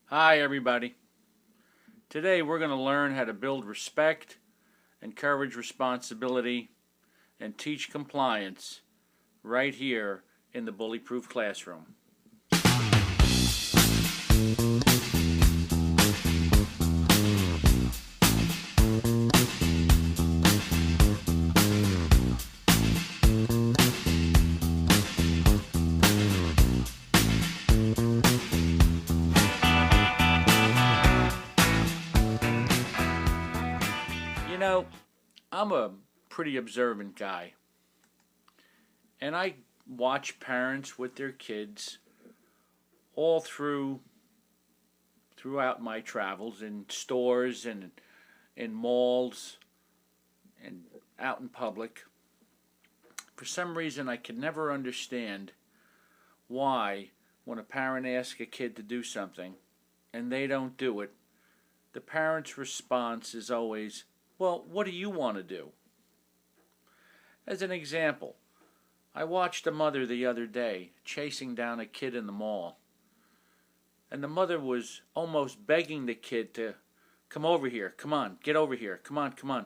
Hi, everybody. Today we're going to learn how to build respect, encourage responsibility, and teach compliance right here in the Bully Proof Classroom. You know, I'm a pretty observant guy, and I watch parents with their kids all throughout my travels in stores and in malls and out in public. For some reason, I can never understand why, when a parent asks a kid to do something and they don't do it, the parent's response is always, "Well, what do you want to do?" As an example, I watched a mother the other day chasing down a kid in the mall, and the mother was almost begging the kid to come over here, come on, get over here, come on, come on.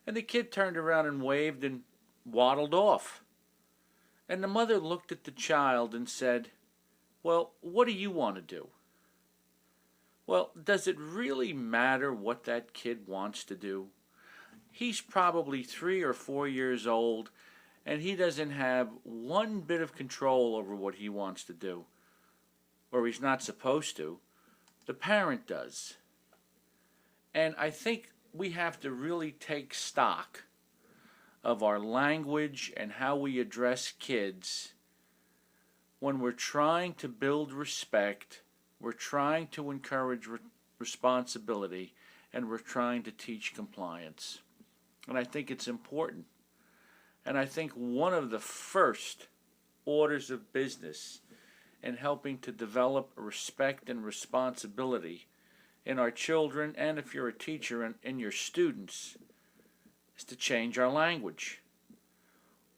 And the kid turned around and waved and waddled off. And the mother looked at the child and said, "Well, what do you want to do?" Well, does it really matter what that kid wants to do? He's probably 3 or 4 years old, and he doesn't have one bit of control over what he wants to do, or he's not supposed to. The parent does. And I think we have to really take stock of our language and how we address kids when we're trying to build respect, we're trying to encourage responsibility, and we're trying to teach compliance. And I think it's important. And I think one of the first orders of business in helping to develop respect and responsibility in our children, and if you're a teacher, and in your students, is to change our language.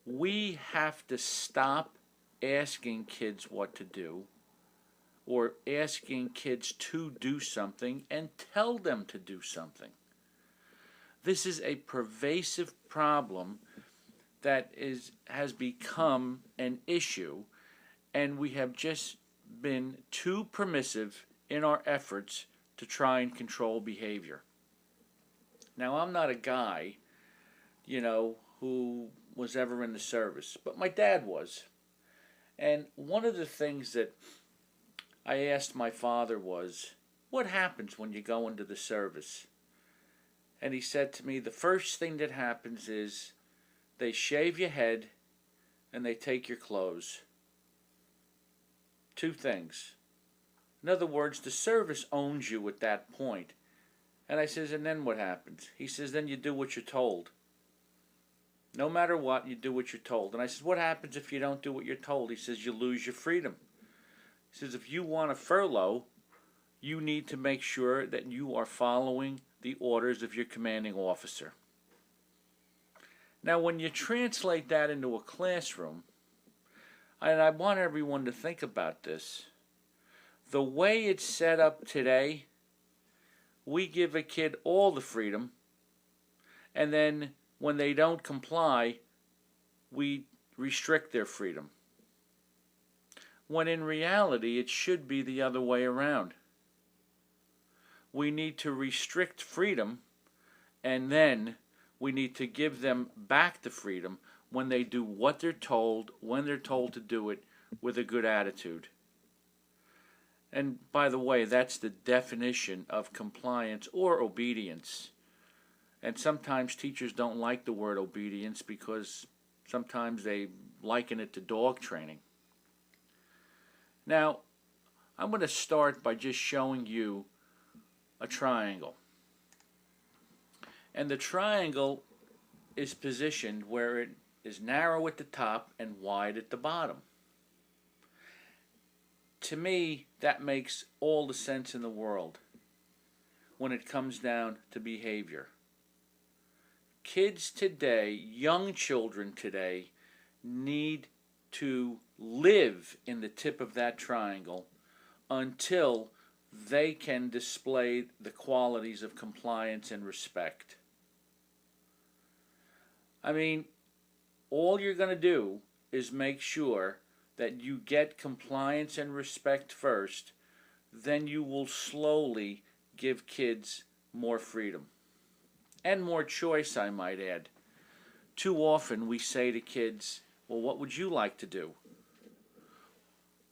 We have to stop asking kids what to do or asking kids to do something and tell them to do something. This is a pervasive problem that has become an issue, and we have just been too permissive in our efforts to try and control behavior. Now, I'm not a guy, who was ever in the service, but my dad was. And one of the things that I asked my father was, "What happens when you go into the service?" And he said to me, "The first thing that happens is they shave your head and they take your clothes." Two things. In other words, the service owns you at that point. And I says, "And then what happens?" He says, "Then you do what you're told. No matter what, you do what you're told." And I says, "What happens if you don't do what you're told?" He says, "You lose your freedom." He says, "If you want a furlough, you need to make sure that you are following the orders of your commanding officer." Now, when you translate that into a classroom, and I want everyone to think about this, the way it's set up today, we give a kid all the freedom, and then when they don't comply, we restrict their freedom. When in reality, it should be the other way around. We need to restrict freedom, and then we need to give them back the freedom when they do what they're told, when they're told to do it with a good attitude. And by the way, that's the definition of compliance or obedience. And sometimes teachers don't like the word obedience because sometimes they liken it to dog training. Now, I'm going to start by just showing you a triangle. And the triangle is positioned where it is narrow at the top and wide at the bottom. To me, that makes all the sense in the world when it comes down to behavior. Kids today, young children today, need to live in the tip of that triangle until they can display the qualities of compliance and respect. I mean, all you're going to do is make sure that you get compliance and respect first, then you will slowly give kids more freedom and more choice, I might add. Too often we say to kids, well, what would you like to do?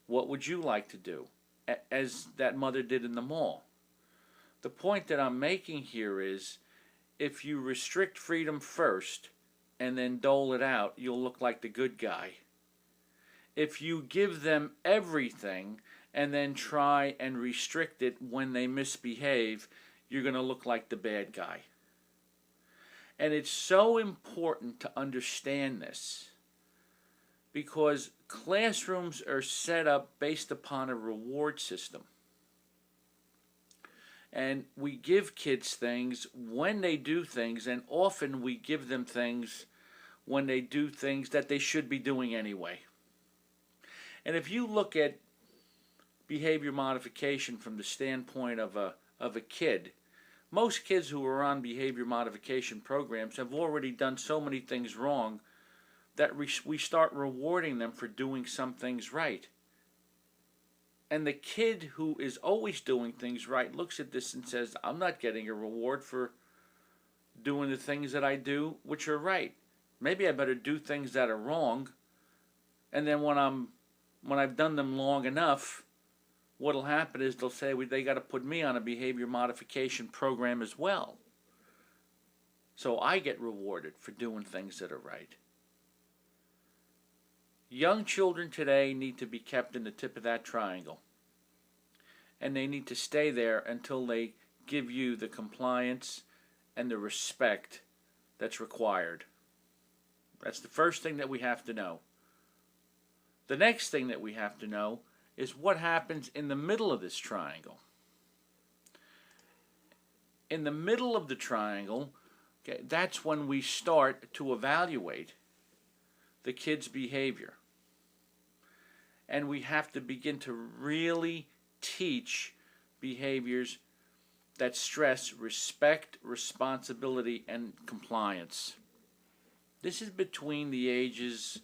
What would you like to do? As that mother did in the mall. The point that I'm making here is, if you restrict freedom first and then dole it out, you'll look like the good guy. If you give them everything and then try and restrict it when they misbehave, you're going to look like the bad guy. And it's so important to understand this, because classrooms are set up based upon a reward system. And we give kids things when they do things, and often we give them things when they do things that they should be doing anyway. And if you look at behavior modification from the standpoint of a kid, most kids who are on behavior modification programs have already done so many things wrong that we start rewarding them for doing some things right. And the kid who is always doing things right looks at this and says, I'm not getting a reward for doing the things that I do which are right. Maybe I better do things that are wrong, and then when I've done them long enough, what'll happen is they'll say, they got to put me on a behavior modification program as well, so I get rewarded for doing things that are right. Young children today need to be kept in the tip of that triangle, and they need to stay there until they give you the compliance and the respect that's required. That's the first thing that we have to know. The next thing that we have to know is what happens in the middle of this triangle. In the middle of the triangle, okay, that's when we start to evaluate the kid's behavior. And we have to begin to really teach behaviors that stress respect, responsibility, and compliance. This is between the ages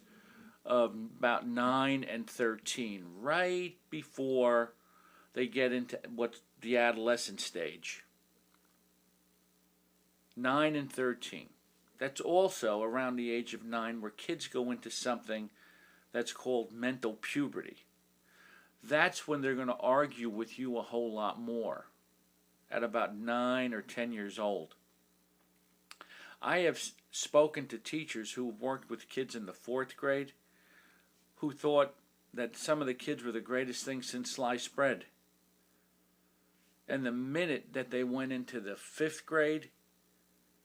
of about 9 and 13, right before they get into what's the adolescent stage. 9 and 13. That's also around the age of 9 where kids go into something that's called mental puberty. That's when they're going to argue with you a whole lot more, at about 9 or 10 years old. I have spoken to teachers who have worked with kids in the 4th grade who thought that some of the kids were the greatest thing since sliced bread. And the minute that they went into the 5th grade,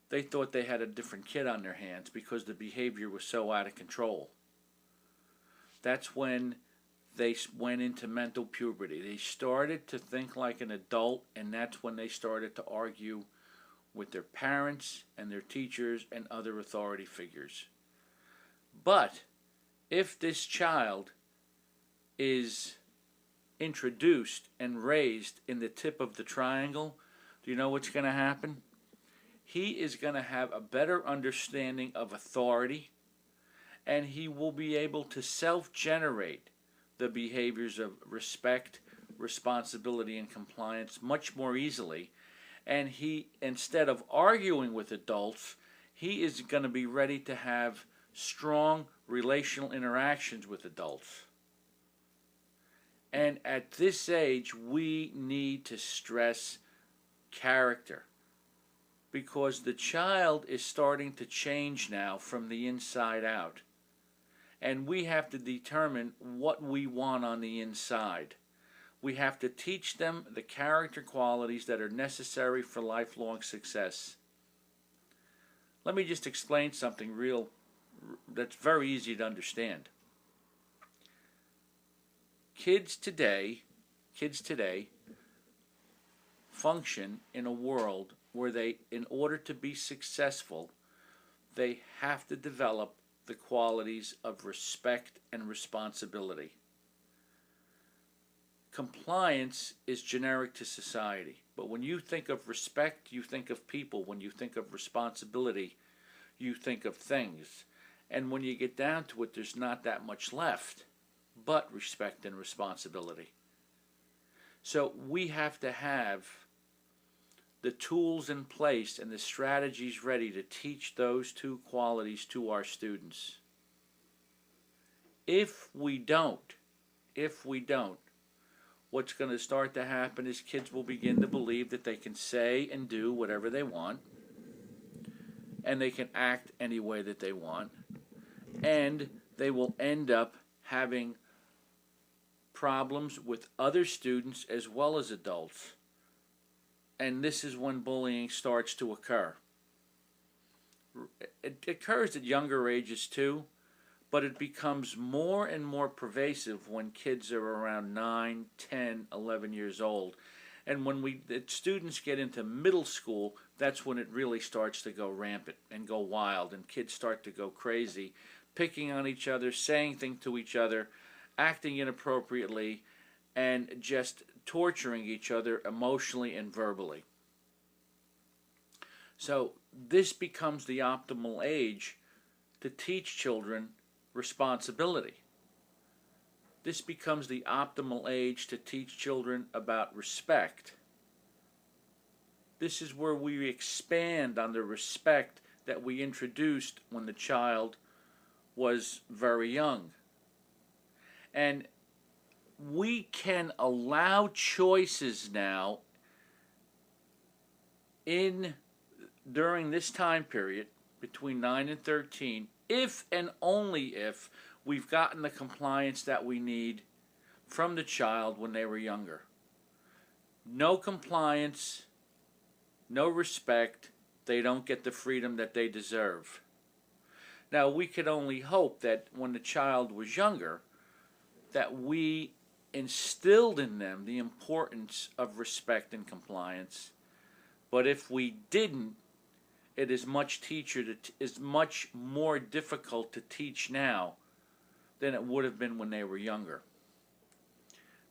they thought they had a different kid on their hands because the behavior was so out of control. That's when they went into mental puberty. They started to think like an adult, and that's when they started to argue with their parents and their teachers and other authority figures. But if this child is introduced and raised in the tip of the triangle, do you know what's going to happen? He is going to have a better understanding of authority, and he will be able to self-generate the behaviors of respect, responsibility, and compliance much more easily. And he, instead of arguing with adults, he is going to be ready to have strong relational interactions with adults. And at this age, we need to stress character, because the child is starting to change now from the inside out. And we have to determine what we want on the inside. We have to teach them the character qualities that are necessary for lifelong success. Let me just explain something real that's very easy to understand. Kids today function in a world where they, in order to be successful, they have to develop the qualities of respect and responsibility. compliance is generic to society. But when you think of respect, you think of people. When you think of responsibility, you think of things. And when you get down to it, there's not that much left but respect and responsibility. So we have to have the tools in place and the strategies ready to teach those two qualities to our students. If we don't, what's going to start to happen is kids will begin to believe that they can say and do whatever they want, and they can act any way that they want, and they will end up having problems with other students as well as adults. And this is when bullying starts to occur. It occurs at younger ages too, but it becomes more and more pervasive when kids are around 9, 10, 11 years old. And when the students get into middle school, that's when it really starts to go rampant and go wild, and kids start to go crazy, picking on each other, saying things to each other, acting inappropriately, and just torturing each other emotionally and verbally. So this becomes the optimal age to teach children responsibility. This becomes the optimal age to teach children about respect. This is where we expand on the respect that we introduced when the child was very young. And we can allow choices now during this time period between 9 and 13 if and only if we've gotten the compliance that we need from the child when they were younger. No compliance, no respect, they don't get the freedom that they deserve. Now, we could only hope that when the child was younger, that we instilled in them the importance of respect and compliance. But if we didn't, it is much more difficult to teach now than it would have been when they were younger.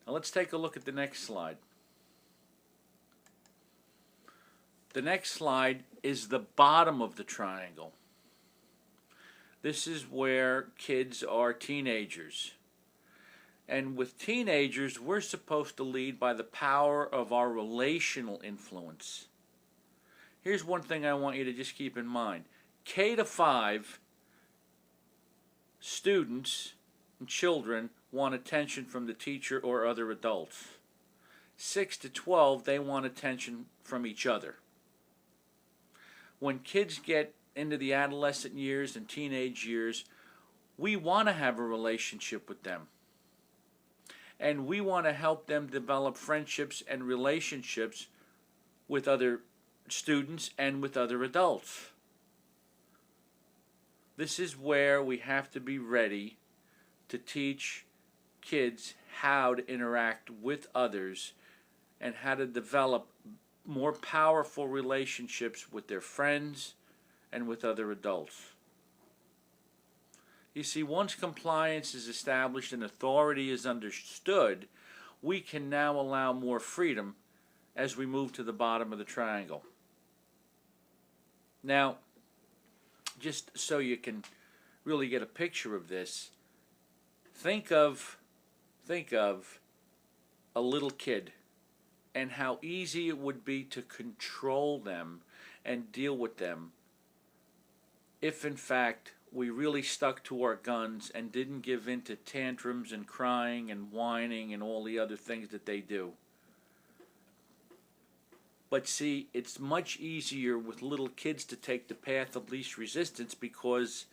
Now let's take a look at the next slide. The next slide is the bottom of the triangle. This is where kids are teenagers. And with teenagers, we're supposed to lead by the power of our relational influence. Here's one thing I want you to just keep in mind. K to 5 students and children want attention from the teacher or other adults. 6 to 12, they want attention from each other. When kids get into the adolescent years and teenage years, we want to have a relationship with them. And we want to help them develop friendships and relationships with other students and with other adults. This is where we have to be ready to teach kids how to interact with others and how to develop more powerful relationships with their friends and with other adults. You see, once compliance is established and authority is understood, we can now allow more freedom as we move to the bottom of the triangle. Now, just so you can really get a picture of this, think of a little kid and how easy it would be to control them and deal with them if, in fact, we really stuck to our guns and didn't give in to tantrums and crying and whining and all the other things that they do. But see, it's much easier with little kids to take the path of least resistance because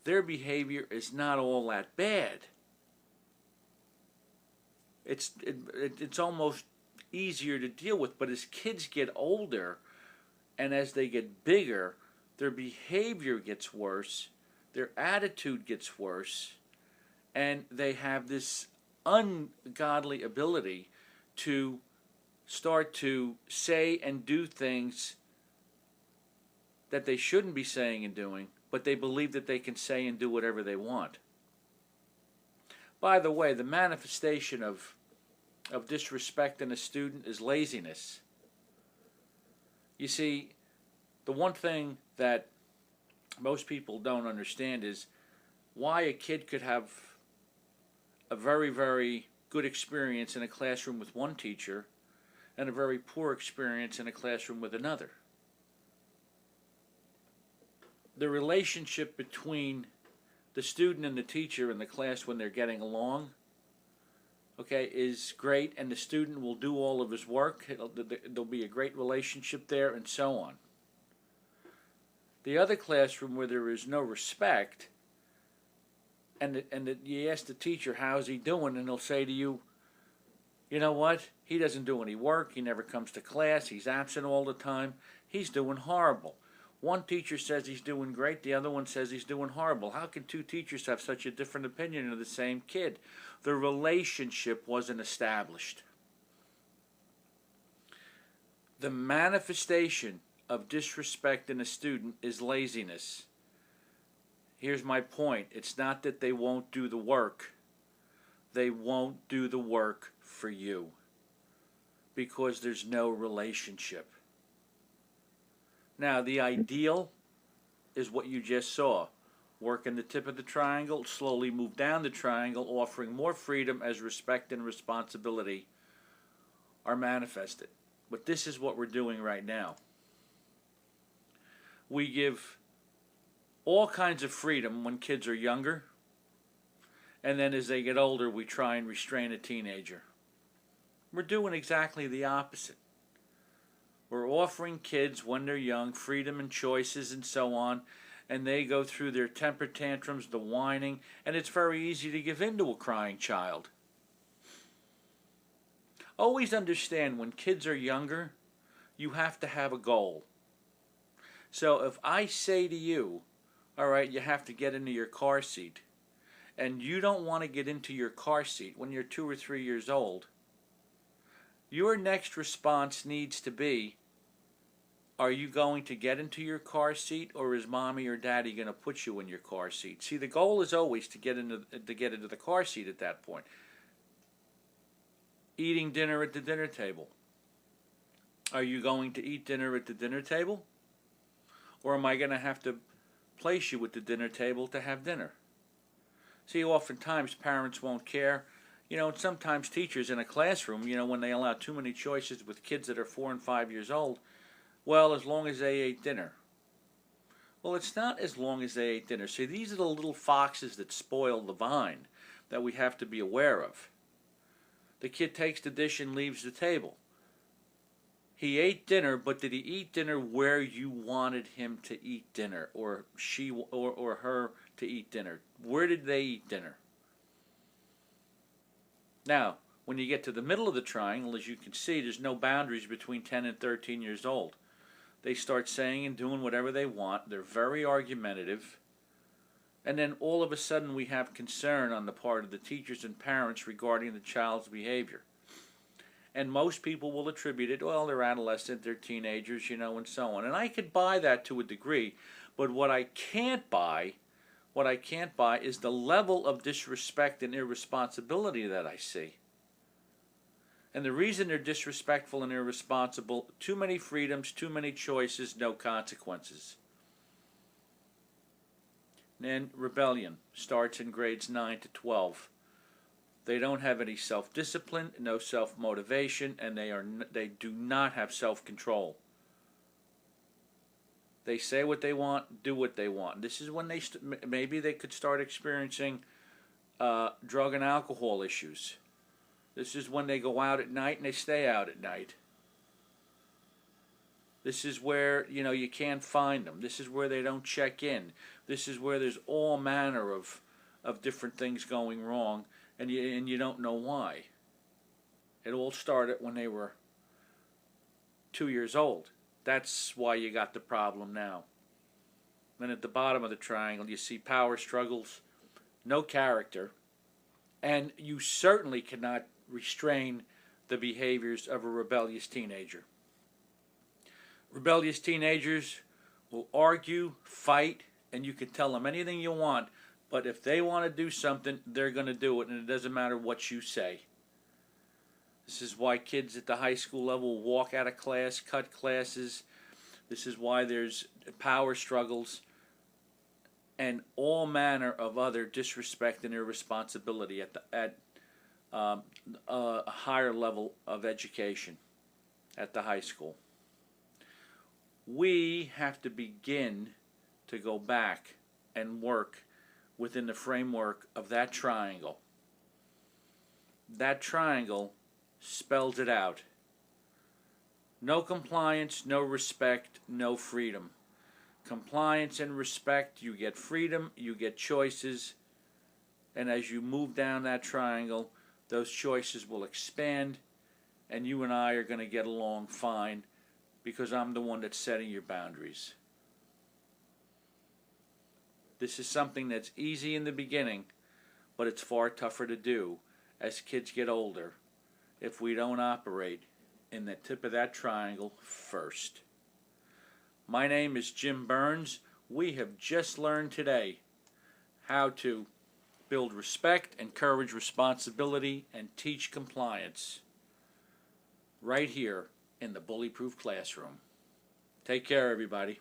their behavior is not all that bad. It's almost easier to deal with, but as kids get older and as they get bigger, their behavior gets worse, their attitude gets worse, and they have this ungodly ability to start to say and do things that they shouldn't be saying and doing, but they believe that they can say and do whatever they want. By the way, the manifestation of of disrespecting a student is laziness. You see, the one thing that most people don't understand is why a kid could have a very, very good experience in a classroom with one teacher and a very poor experience in a classroom with another. The relationship between the student and the teacher in the class when they're getting along, okay, is great, and the student will do all of his work. There'll be a great relationship there, and so on. The other classroom where there is no respect, and you ask the teacher, how's he doing, and they'll say to you, you know what, he doesn't do any work, he never comes to class, he's absent all the time, he's doing horrible. One teacher says he's doing great, the other one says he's doing horrible. How can two teachers have such a different opinion of the same kid? The relationship wasn't established. The manifestation of disrespect in a student is laziness. Here's my point. It's not that they won't do the work. They won't do the work for you because there's no relationship. Now, the ideal is what you just saw. Working the tip of the triangle, slowly move down the triangle, offering more freedom as respect and responsibility are manifested. But this is what we're doing right now. We give all kinds of freedom when kids are younger, and then as they get older, we try and restrain a teenager. We're doing exactly the opposite. We're offering kids, when they're young, freedom and choices and so on, and they go through their temper tantrums, the whining, and it's very easy to give in to a crying child. Always understand, when kids are younger, you have to have a goal. So if I say to you, all right, you have to get into your car seat, and you don't want to get into your car seat when you're 2 or 3 years old, your next response needs to be, are you going to get into your car seat, or is mommy or daddy going to put you in your car seat? See, the goal is always to get into the car seat at that point. Eating dinner at the dinner table. Are you going to eat dinner at the dinner table? Or am I going to have to place you at the dinner table to have dinner? See, oftentimes parents won't care. You know, and sometimes teachers in a classroom, you know, when they allow too many choices with kids that are 4 and 5 years old, well, as long as they ate dinner. Well, it's not as long as they ate dinner. See, these are the little foxes that spoil the vine that we have to be aware of. The kid takes the dish and leaves the table. He ate dinner, but did he eat dinner where you wanted him to eat dinner, or she or her to eat dinner? Where did they eat dinner? Now, when you get to the middle of the triangle, as you can see, there's no boundaries between 10 and 13 years old. They start saying and doing whatever they want. They're very argumentative. And then all of a sudden we have concern on the part of the teachers and parents regarding the child's behavior. And most people will attribute it, well, they're adolescent, they're teenagers, you know, and so on. And I could buy that to a degree, but what I can't buy is the level of disrespect and irresponsibility that I see. And the reason they're disrespectful and irresponsible, too many freedoms, too many choices, no consequences. And rebellion starts in grades 9 to 12. They don't have any self-discipline, no self-motivation, and they do not have self-control. They say what they want, do what they want. This is when maybe they could start experiencing drug and alcohol issues. This is when they go out at night and they stay out at night. This is where, you know, you can't find them. This is where they don't check in. This is where there's all manner of different things going wrong, and you don't know why. It all started when they were 2 years old. That's why you got the problem now. Then at the bottom of the triangle, you see power struggles, no character, and you certainly cannot restrain the behaviors of a rebellious teenager. Rebellious teenagers will argue, fight, and you can tell them anything you want, but if they want to do something, they're going to do it, and it doesn't matter what you say. This is why kids at the high school level walk out of class, cut classes. This is why there's power struggles and all manner of other disrespect and irresponsibility at a higher level of education at the high school. We have to begin to go back and work within the framework of that triangle. That triangle spells it out. No compliance, no respect, no freedom. Compliance and respect, you get freedom, you get choices, and as you move down that triangle, those choices will expand, and you and I are going to get along fine because I'm the one that's setting your boundaries. This is something that's easy in the beginning, but it's far tougher to do as kids get older if we don't operate in the tip of that triangle first. My name is Jim Burns. We have just learned today how to build respect, encourage responsibility, and teach compliance right here in the Bully Proof Classroom. Take care, everybody.